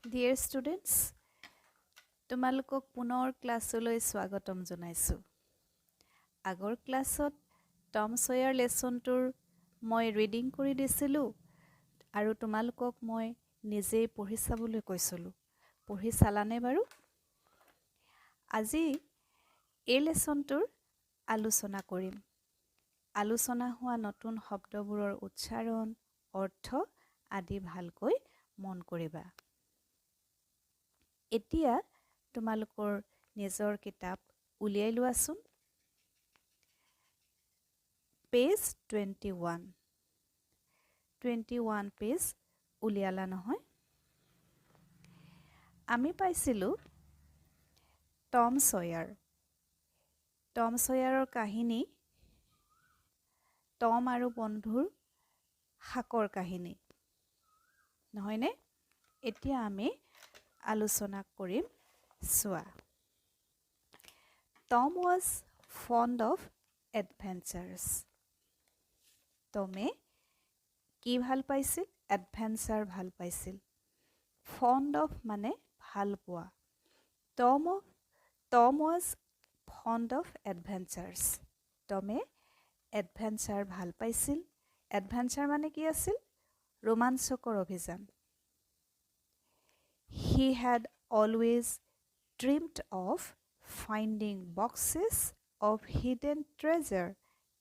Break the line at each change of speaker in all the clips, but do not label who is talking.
Dear students, তোমালোকক পুনৰ ক্লাছলৈ স্বাগতম জনাইছোঁ। আগৰ ক্লাছত টম সয়াৰ লেচনটোৰ মই ৰিডিং কৰি দিছিলোঁ আৰু তোমালোকক মই নিজেই পঢ়ি চাবলৈ কৈছিলোঁ। পঢ়ি চালানে বাৰু? আজি এই লেচনটোৰ আলোচনা কৰিম। আলোচনা হোৱা নতুন শব্দবোৰৰ উচ্চাৰণ, অৰ্থ আদি ভালকৈ মন কৰিবা। এতিয়া তোমালোকৰ নিজৰ কিতাপ উলিয়াই লোৱাচোন। পেজ 21 পেজ উলিয়ালা নহয়? আমি পাইছিলোঁ টম সয়াৰ। টম সয়াৰৰ কাহিনী টম আৰু বন্ধুৰ শাকৰ কাহিনী, নহয়নে? এতিয়া আমি আলোচনা কৰিম চোৱা। Tom was fond of adventures. টমে কি ভাল পাইছিল? এডভেঞ্চাৰ ভাল পাইছিল। ফণ্ড অফ মানে ভাল পোৱা। Tom was fond of adventures. টমে এডভেঞ্চাৰ ভাল পাইছিল। এডভেঞ্চাৰ মানে কি আছিল? ৰোমাঞ্চকৰ অভিযান। He had always dreamed of finding boxes of hidden treasure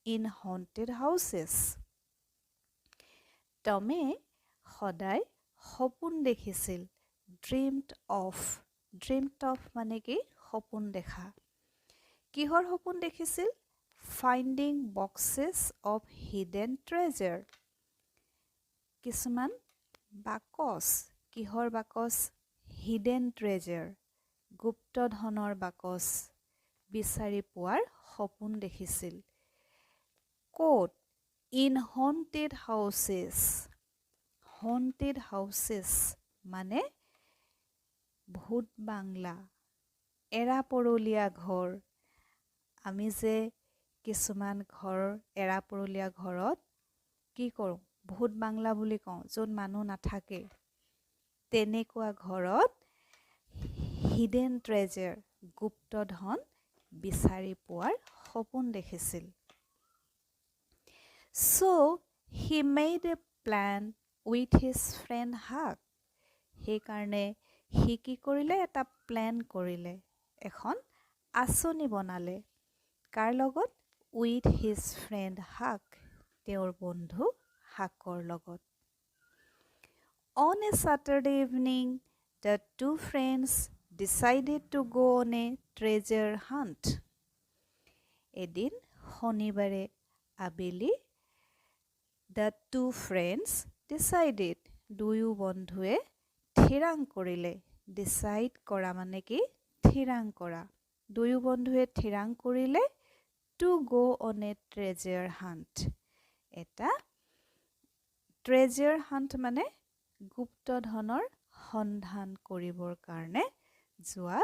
in haunted houses. টমে সদায় সপোন দেখিছিল। dreamed of মানে কি? সপোন দেখা। কিহৰ সপোন দেখিছিল? finding boxes of hidden treasure. কিছুমান বাকচ। কিহৰ বাকচ? hidden treasure. গুপ্ত ধনৰ বাকচ বিচাৰি পোৱাৰ সপোন দেখিছিল। ক'ত? in haunted houses. haunted houses মানে ভূত বাংলা, এৰাপৰলীয়া ঘৰ। আমি যে কিছুমান ঘৰ এৰাপৰলীয়া ঘৰত কি কৰোঁ? ভূত বাংলা বুলি কওঁ, য'ত মানুহ নাথাকে। তেনেকুৱা ঘৰত হিডেন ট্ৰেজাৰ, গুপ্ত ধন বিচাৰি পোৱাৰ সপোন দেখিছিল। So he made a plan with his friend Huck. সেইকাৰণে সি কি কৰিলে? এটা প্লেন কৰিলে, এখন আঁচনি বনালে। কাৰ লগত? with his friend Huck, তেওঁৰ বন্ধু হাকৰ লগত। On a Saturday evening, the two friends decided to go on a treasure hunt. এদিন শনিবাৰে আবেলি the two friends decided, দুয়ো বন্ধুৱে থিৰাং কৰিলে। decide কৰা মানে কি? থিৰাং কৰা। দুয়ো বন্ধুৱে থিৰাং কৰিলে to go on a treasure hunt. এটা treasure hunt মানে গুপ্ত ধনৰ সন্ধান কৰিবৰ কাৰণে যোৱা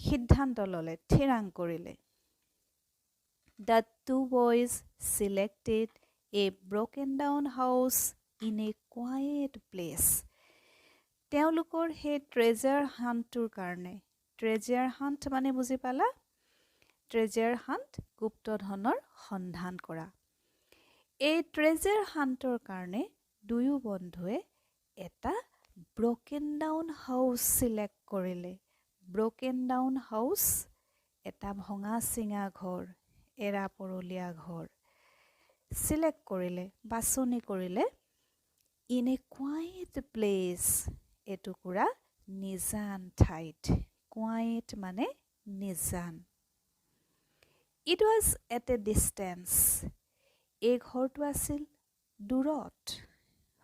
সিদ্ধান্ত ল'লে, থিৰাং কৰিলে। The two boys selected a broken down house in a quiet place. তেওঁলোকৰ সেই ট্ৰেজাৰ হাণ্টটোৰ কাৰণে, ট্ৰেজাৰ হাণ্ট মানে বুজি পালা? ট্ৰেজাৰ হাণ্ট গুপ্ত ধনৰ সন্ধান কৰা। এই ট্ৰেজাৰ হাণ্টৰ কাৰণে দুয়ো বন্ধুৱে এটা ব্ৰকেন ডাউন হাউচ চিলেক্ট কৰিলে। ব্ৰকেন ডাউন হাউচ এটা ভঙা চিঙা ঘৰ, এৰাপৰলীয়া ঘৰ চিলেক্ট কৰিলে, বাছনি কৰিলে। ইন এ কুৱাইট প্লেচ, এটুকুৰা নিজান ঠাইত। কুৱাইট মানে নিজান। It was at A distance, এই ঘৰটো আছিল দূৰত।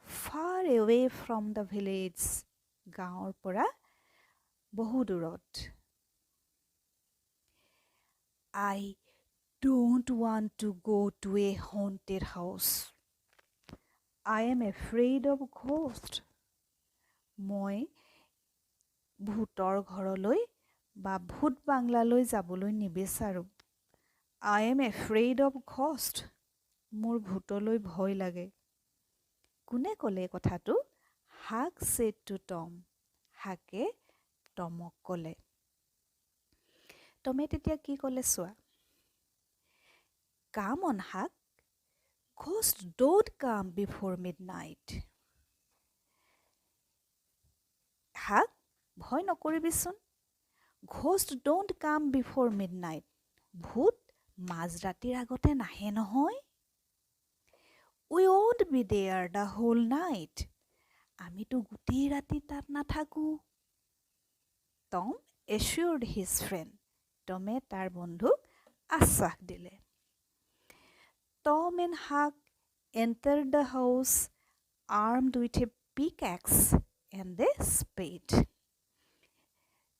ফাৰ এৱে ফ্ৰম দ্য ভিলেজ, গাঁৱৰ পৰা বহু দূৰত। I don't want to go to a haunted house. I am afraid of ghosts. মই ভূতৰ ঘৰলৈ বা ভূত বাংলালৈ যাবলৈ নিবিচাৰোঁ। I am afraid of ghosts. মোৰ ভূতলৈ ভয় লাগে। কোনে ক'লে কথাটো? Huck said to Tom. হাকে টমক ক'লে। টমে তেতিয়া কি ক'লে চোৱা, কাম অন হাক, ghosts don't come before midnight. হাক, ভয় নকৰিবিচোন, ghosts don't come before midnight. ভূত মাজৰাতিৰ আগতে নাহে নহয়। We won't be there the whole night. আমিতো গোটেই ৰাতি তাত নাথাকো। Tom assured his friend. টমে তাৰ বন্ধুক আশ্বাস দিলে। Tom and Huck entered the house armed with a pickaxe and a spade.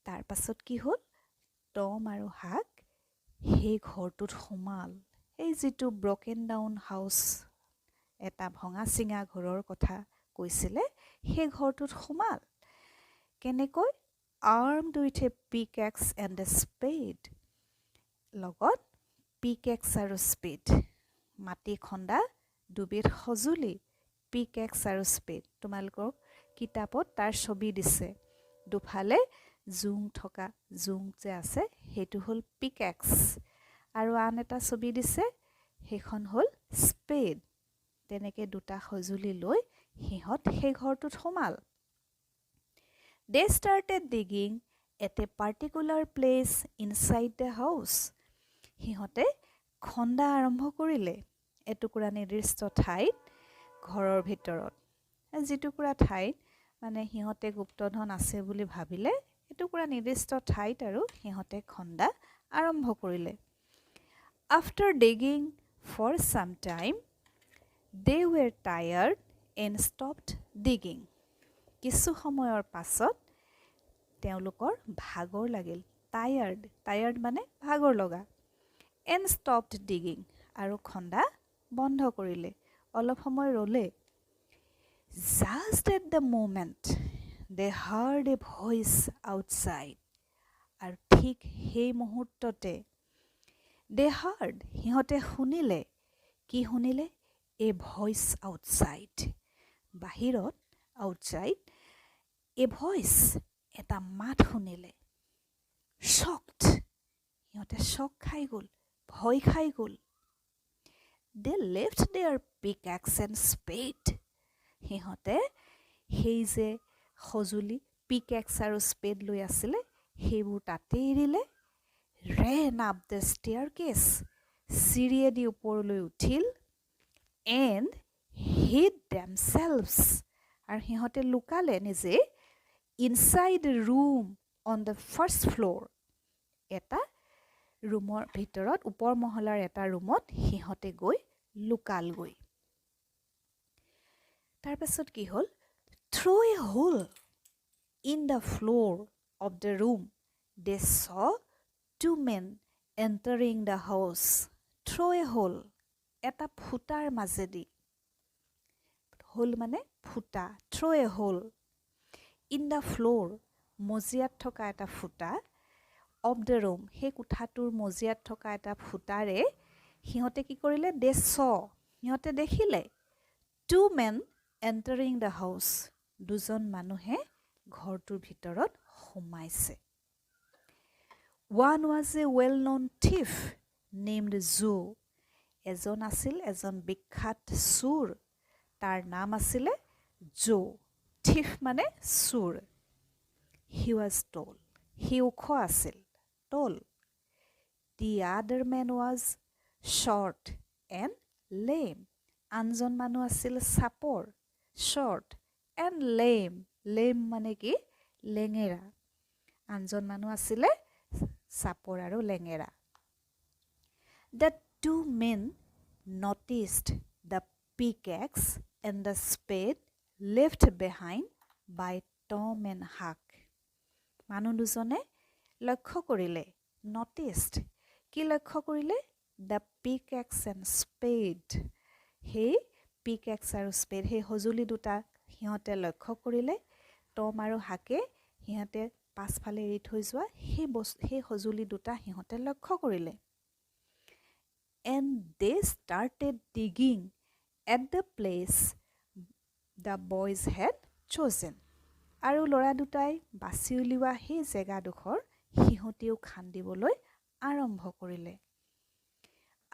তাৰ পাছত কি হ'ল, টম আৰু হাক সেই ঘৰটোত সোমাল। এই যিটো ব্ৰকেন ডাউন হাউচ, এটা ভঙা চিঙা ঘৰৰ কথা কৈছিলে, সেই ঘৰটোত সোমাল। কেনেকৈ? armed with a pickaxe and a spade. লগত pickaxe আৰু spade, মাটি খন্দা দুবিধ সঁজুলি, pickaxe আৰু spade। তোমালোকৰ কিতাপত তাৰ ছবি দিছে। দুফালে জোং থকা, জোং যে আছে সেইটো হ'ল pickaxe, আৰু আন এটা ছবি দিছে, সেইখন হ'ল spade। তেনেকৈ দুটা সঁজুলি লৈ সিহঁত সেই ঘৰটোত সোমাল। They started digging at a particular place inside the house. সিহঁতে খন্দা আৰম্ভ কৰিলে এটুকুৰা নিৰ্দিষ্ট ঠাইত ঘৰৰ ভিতৰত। যিটুকুৰা ঠাইত মানে সিহঁতে গুপ্তধন আছে বুলি ভাবিলে, এটুকুৰা নিৰ্দিষ্ট ঠাইত আৰু সিহঁতে খন্দা আৰম্ভ কৰিলে। After digging for some time, they were tired and stopped digging. কিছু সময়ৰ পাছত তেওঁলোকৰ ভাগৰ লাগিল। টায়াৰ্ড মানে ভাগৰ লগা। and stopped digging, আৰু খন্দা বন্ধ কৰিলে, অলপ সময় ৰ'লে। Just at the moment they heard a voice outside. আৰু ঠিক সেই মুহূৰ্ততে they heard, সিহঁতে শুনিলে। কি শুনিলে? a voice outside, বাহিৰত, outside, a voice, এটা মাত শুনিলে। shocked, সিহঁতে shock খাই গ'ল, ভয় খাই গ'ল। they left their pickaxe and spade. সিহঁতে সেই যে সঁজুলি pickaxe আৰু spade লৈ আছিলে, সেইবোৰ তাতে এৰিলে। ran up the staircase, চিৰিয়েদি ওপৰলৈ উঠিল। and hid themselves, আৰু সিহঁতে লুকালে নিজে inside the room on the first floor. এটা ৰুমৰ ভিতৰত, ওপৰ মহলাৰ এটা ৰুমত সিহঁতে গৈ লুকালগৈ। তাৰপাছত কি হ'ল? through a hole in the floor of the room they saw two men entering the house. through a hole, এটা ফুটাৰ মাজেদি। hole মানে ফুটা, through a hole in the floor, মজিয়াত থকা এটা ফুটা, of the room, সেই কোঠাটোৰ মজিয়াত থকা এটা ফুটাৰে সিহঁতে কি কৰিলে? they saw, সিহঁতে দেখিলে two men entering the house, দুজন মানুহে ঘৰটোৰ ভিতৰত সোমাইছে। one was a well-known thief named Joe. এজন আছিল এজন বিখ্যাত চোৰ, তাৰ নাম আছিলে জো। thief মানে চোৰ। he was tall, সি ওখ আছিল, tall. the other man was short and lame. আনজন মানুহ আছিল চাপৰ, short and lame. lame মানে কি? লেঙেৰা। আনজন মানুহ আছিলে চাপৰ আৰু লেঙেৰা। the two men noticed the pickaxe and the spade left behind by Tom and Huck. মানুহ দুজনে লক্ষ্য কৰিলে, noticed, কি লক্ষ্য কৰিলে? the pickaxe and spade, সেই pickaxe আৰু spade, সেই সঁজুলি দুটা সিহঁতে লক্ষ্য কৰিলে। টম আৰু হাকে সিহঁতে পাছফালে এৰি থৈ যোৱা সেই সঁজুলি দুটা সিহঁতে লক্ষ্য কৰিলে। and they started digging at the place the boys had chosen. আৰু ল'ৰা দুটাই বাছি উলিওৱা সেই জেগাডোখৰ সিহঁতেও খান্দিবলৈ আৰম্ভ কৰিলে।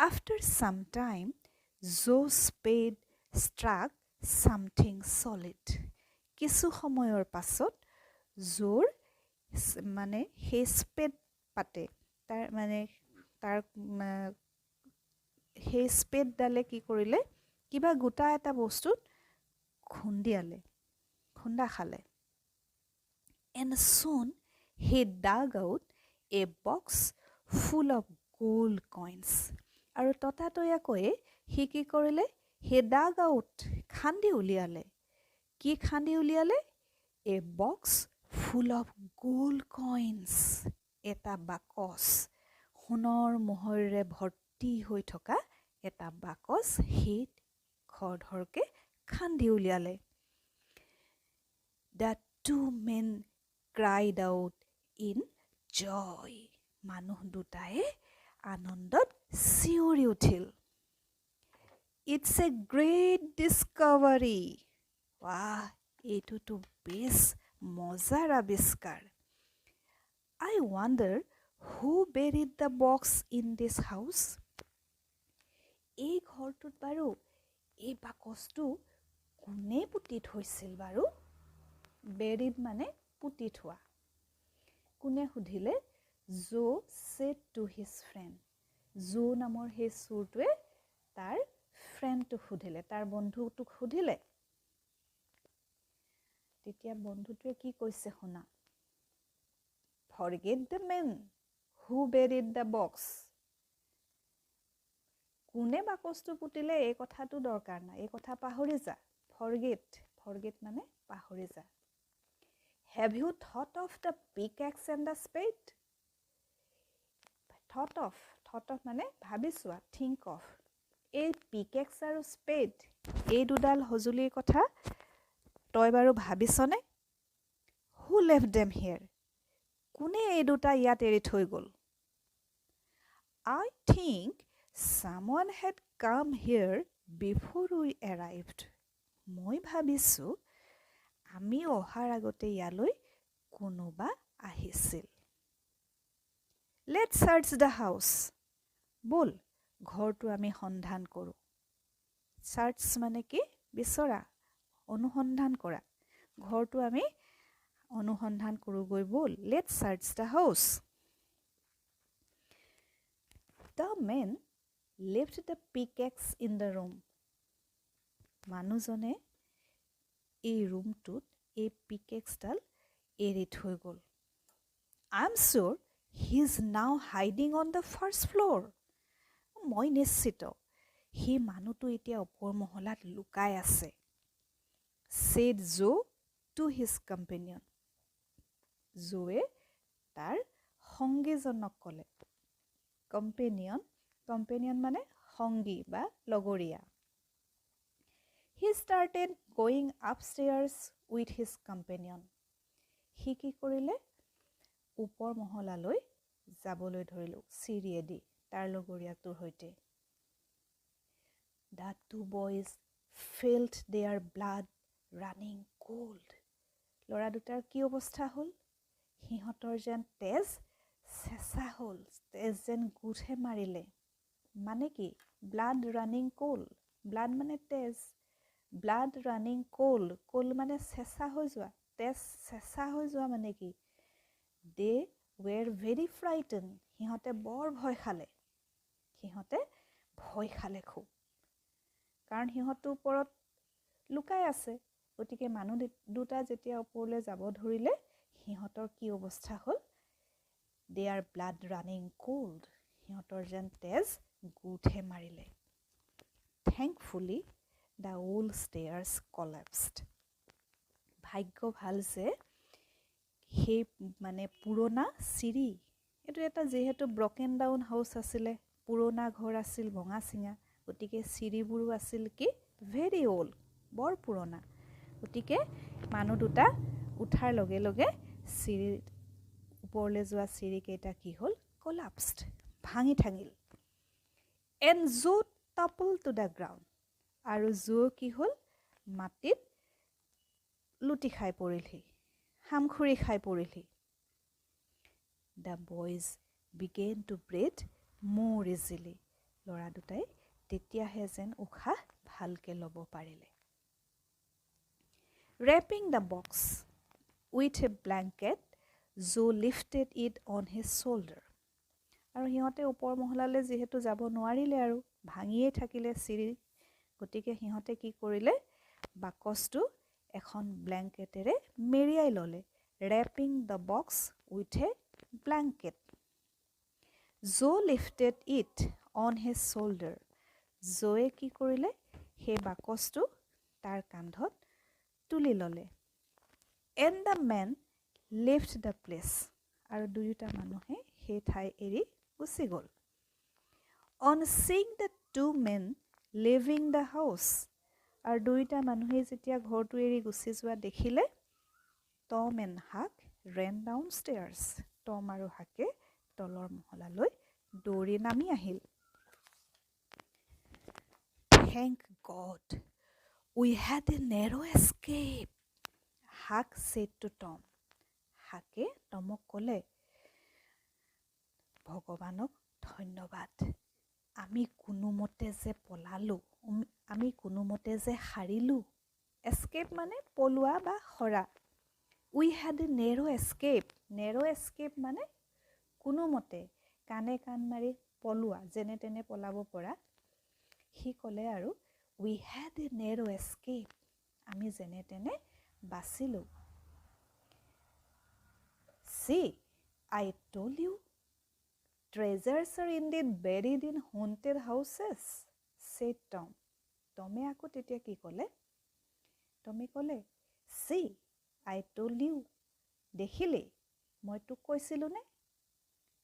After some time, Joe's spade struck something solid. কিছু সময়ৰ পাছত জোৰ মানে সেই স্পেড পাতে তাৰ সেই স্পেডডালে কি কৰিলে কিবা গোটা এটা বস্তুত খুন্দা খালে। And soon he dug out a box full of gold coins. আৰু ততাতৈয়াকৈয়ে সি কি কৰিলে? He dug out খান্দি উলিয়ালে। কি খান্দি উলিয়ালে? A box full of gold coins. এটা বাকচ সোণৰ মোহৰেৰে ভৰ্তি হৈ থকা এটা বাকচ সি খৰধৰকে খান্দি উলিয়ালে। The two men cried out in joy. মানুহ দুটায়ে আনন্দত চিঞৰি উঠিল। It's a great discovery. Wow, এইটোতো বেছ মজাৰ আৱিষ্কাৰ। I wonder who buried the box in this house? এই ঘৰটোত বাৰু এই বাকচটো কোনে পুতি থৈছিল বাৰু? Buried মানে পুতি থোৱা। কোনে সুধিলে? Joe said to his friend. Joe নামৰ সেই চোৰটোৱে তাৰ ফ্ৰেণ্ডটোক সুধিলে, তাৰ বন্ধুটোক সুধিলে। তেতিয়া বন্ধুটোৱে কি কৈছে শুনা? Forget the man who buried the box. কোনে বাকচটো পুতিলে এই কথাটো দৰকাৰ নাই, এই কথা পাহৰি যা। Forget মানে পাহৰি যা। Have you thought of the pickaxe and the spade? Thought of মানে ভাবি চোৱা, think of. এই pickaxe আৰু spade এই দুডাল সঁজুলিৰ কথা তই বাৰু ভাবিছনে? Who left them here? কোনে এই দুটা ইয়াত এৰি থৈ গ'ল? I think someone had come here before we arrived. মই ভাবিছোঁ আমি অহাৰ আগতে ইয়ালৈ কোনোবা আহিছিল। Let's search the house. ব'ল ঘৰটো আমি সন্ধান কৰোঁ। Search মানে কি? বিচৰা, অনুসন্ধান কৰা। ঘৰটো আমি অনুসন্ধান কৰোঁগৈ ব'ল। Let's search the house. The man left the pickaxe in the room. মানুহজনে এই ৰুমটোত এই পিকেক্সডাল এৰি থৈ গ'ল। I'm sure he's now hiding on the first floor. মই নিশ্চিত সেই মানুহটো এতিয়া ওপৰ মহলাত লুকাই আছে। Said Joe to his companion. Joe তাৰ সংগীজনক ক'লে। Companion মানে সংগী বা লগৰীয়া। He started going upstairs with his companion. সি কি কৰিলে? ওপৰ মহলালৈ যাবলৈ ধৰিলোঁ চিৰিয়েদি তাৰ লগৰীয়াটোৰ সৈতে। The two boys felt their blood running cold. ল'ৰা দুটাৰ কি অৱস্থা হ'ল? সিহঁতৰ যেন তেজ চেঁচা হ'ল, তেজ যেন গোটহে মাৰিলে। মানে কি? Blood running cold. ব্লাড মানে তেজ। ব্লাড ৰানিং কোল্ড মানে চেঁচা হৈ যোৱা, তেজ চেঁচা হৈ যোৱা মানে কি? They were very frightened. সিহঁতে বৰ ভয় খালে। খুব। কাৰণ সিহঁতৰ ওপৰত লুকাই আছে। গতিকে মানুহ দুটা যেতিয়া ওপৰলৈ যাব ধৰিলে, সিহঁতৰ কি অৱস্থা হ'ল? Their blood running cold. সিহঁতৰ যেন তেজ গোটহে মাৰিলে। Thankfully, the old stairs collapsed. ভাগ্য ভাল যে সেই মানে পুৰণা চিৰি, এইটো এটা যিহেতু ব্ৰকেন ডাউন হাউচ আছিলে, পুৰণা ঘৰ আছিল ভঙা চিঙা, গতিকে চিৰিবোৰো আছিল কি ভেৰি অল্ড, বৰ পুৰণা। গতিকে মানুহ দুটা উঠাৰ লগে লগে চিৰি ওপৰলৈ যোৱা চিৰিকেইটা কি হ'ল? কলাপছড, ভাঙি ঠাঙিল। And Joe topple to the ground, আৰু জো কি হ'ল? মাটিত লুটি খাই পৰিলহি। হামখুৰি খাই পৰিলি। The boys began to breathe more easily. ল'ৰা দুটাই তেতিয়াহে যেন উশাহ ভালকে ল'ব পাৰিলে। Wrapping the box with a blanket, Joe lifted it on his shoulder. আৰু সিহঁতে ওপৰ মহলালৈ যিহেতু যাব নোৱাৰিলে আৰু ভাঙিয়েই থাকিলে চিৰি, গতিকে সিহঁতে কি কৰিলে, বাকচটো এখন ব্লেংকেটেৰে মেৰিয়াই ল'লে। Wrapping the box with a blanket. Joe lifted it on his shoulder. Joe কি কৰিলে, সেই বাকচটো তাৰ কান্ধত তুলি ল'লে। And the man left the place. আৰু দুয়োটা মানুহে সেই ঠাই এৰি গুচি গ'ল। On seeing the two men leaving the house, আৰু দুয়োটা মানুহে যেতিয়া ঘৰটো এৰি গুচি যোৱা দেখিলে, Tom and Huck ran downstairs. টম আৰু হাকে তলৰ মহলালৈ দৌৰি নামি আহিল। Thank God, we had a narrow escape, Huck said to Tom. হাকে টমক ক'লে, ভগৱানক ধন্যবাদ, আমি কোনোমতে যে পলালো, আমি কোনোমতে যে হাৰিলো। এস্কেপ মানে পলোৱা বা হৰা। We had a narrow escape. Narrow escape মানে কোনোমতে কাণে কাণ মাৰি পলোৱা, যেনে তেনে পলাব পৰা। সি ক'লে আৰু we had a narrow escape. আমি যেনে তেনে বাচিলো। See, I told you, treasures are indeed buried in haunted houses, said Tom. টমে আকৌ তেতিয়া কি ক'লে? টমে ক'লে, see, I told you, দেখিলি, মই তোক কৈছিলো নে?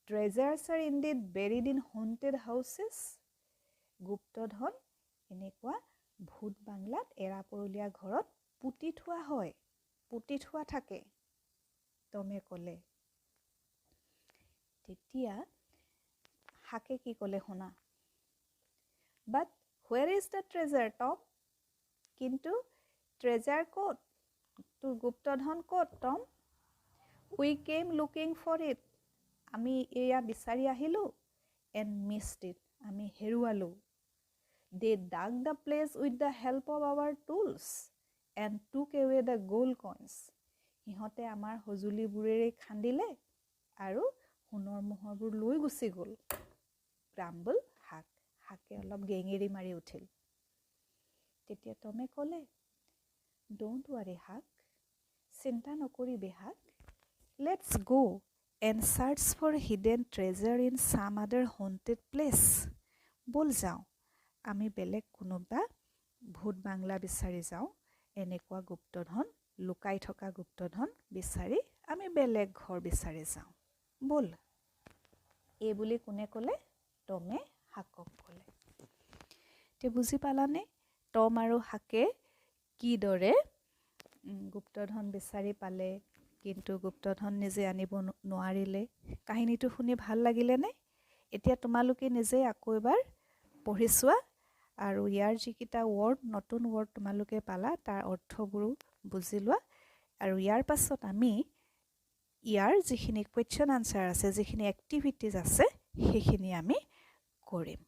Treasures are indeed buried in haunted houses. গুপ্তধন এনেকুৱা ভূত বাংলাত এৰাপৰলীয়া ঘৰত পুতি থোৱা হয়, পুতি থোৱা থাকে, টমে ক'লে। তেতিয়া হাকে কি ক'লে শুনা। But where is the treasure, Tom? কিন্তু treasure ক'ত? তোৰ গুপ্তধন ক'ত, টম? We came looking for it. আমি এয়া বিচাৰি আহিলো। And missed it. আমি হেৰুৱালো। They dug the place with the help of our tools and took away the gold coins. সিহঁতে আমাৰ সঁজুলিবোৰেৰে খান্দিলে আৰু সোণৰ মোহৰবোৰ লৈ গুচি গ'ল। গ্ৰাম্বল হাক, হাকে অলপ গেঙেৰি মাৰি উঠিল। তেতিয়া টমে ক'লে, Don't worry, হাক, চিন্তা নকৰিবি হাক। Let's go and search for hidden treasure in some other haunted place. বল যাওঁ, আমি বেলেগ কোনোবা ভূত বাংলা বিচাৰি যাওঁ, এনেকুৱা গুপ্তধন, লুকাই থকা গুপ্তধন বিচাৰি আমি বেলেগ ঘৰ বিচাৰি যাওঁ, বল। এই বুলি কোনে ক'লে? টমে হাকক ক'লে। তে বুজি পালানে? টম আৰু হাকে কিদৰে গুপ্তধন বিচাৰি পালে, কিন্তু গুপ্তধন নিজে আনিব নোৱাৰিলে। কাহিনীটো শুনি ভাল লাগিলেনে? এতিয়া তোমালোকে নিজে আকৌ এবাৰ পঢ়ি চোৱা আৰু ইয়াৰ যিকেইটা ৱৰ্ড, নতুন ৱৰ্ড তোমালোকে পালা, তাৰ অৰ্থবোৰো বুজি লোৱা। আৰু ইয়াৰ পাছত আমি ইয়াৰ যিখিনি কুৱেশ্যন আনচাৰ আছে, যিখিনি এক্টিভিটিজ আছে, সেইখিনি আমি কৰিম।